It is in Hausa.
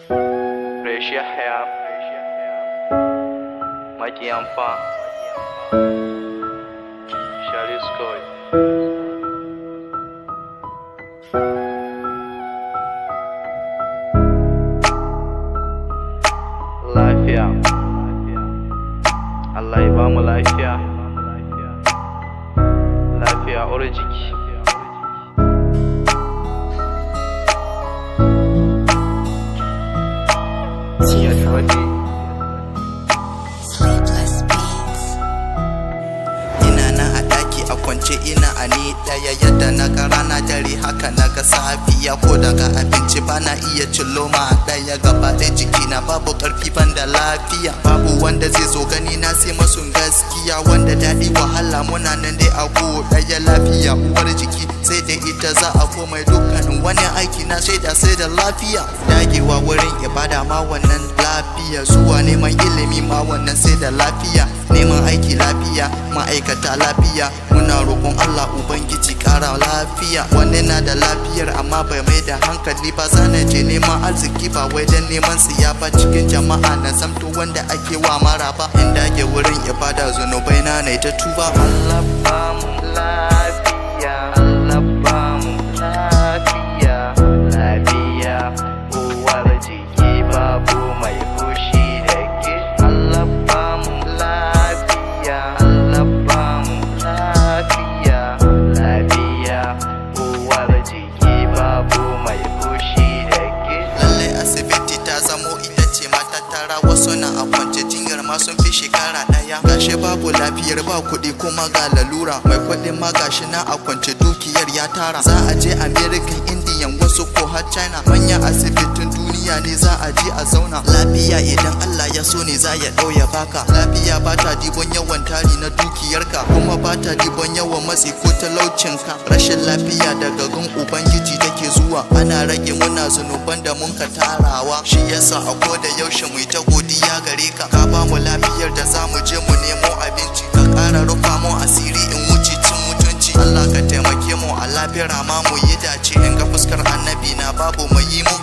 Yahaya, makiyan fa, Shaliskoy. Lafiya, Allah ya bamu lafiya, lafiya uwar jiki. Ina na a ɗaki a kwance ina a ni ɗaya yadda na ga rana dare haka na ga safiya ko daga abinci bana iya cin loma ɗaya gaba ɗaya jikina babu ƙarfi ban da lafiya babu wanda zai zo gani na sai masun gaskiya wanda daɗi wahala muna nan dai a ko ɗaya lafiya uwar jiki sai da ita za a komai dukkanin wani aiki na shaida sai da lafiya dagewa wurin ibada ma wannan lafiya zuwa neman ilimi ma wannan sai da lafiya neman aiki lafiya ma'aikata lafiya muna roƙon Allah ubangiji ƙara lafiya wani na da lafiyar amma bai mai da hankali ba zana je neman arziki ba wai dan neman siya ba cikin jama'a na zamto wanda ake wa mara ba in dage wurin ibada zunubai na ta tuba Allah ba mu lafiya, Allah ba mu lafiya, lafiya uwar jiki babu mai fushi da ke. Allah ba mu lafiya, Allah ba mu lafiya, lafiya uwar jiki babu mai fushi da ke. Lallai asibiti ta zamo ita ce matattara wasu na a kwance jinyar ma sun fi shekara ɗaya gashi babu lafiyar ba kuɗi kuma ga lalura mai kuɗin ma gashi na a kwance dukiyar ya tara za a je American Indian wasu ko har China manyan asibitin duniya ne za a je a zauna lafiya idan Allah ya so ne za ya ɗauya baka lafiya ba ta dibon yawan tari na dukiyarka kuma ba ta dibon yawan matsi ko talaucinka rashin lafiya daga gun ubangiji take zuwa ana rage muna zunuban da mun ka tarawa shi yasa a koda yaushe mu ta godiya gare ka ka ba mu lafiyar da za mu je mu nemo abinci ka ƙara rufa mu asiri in wuce cin mutunci Allah ka taimake mu a lafiyar ma mu yi dace in ga fuskar annabi na babu mai yi mu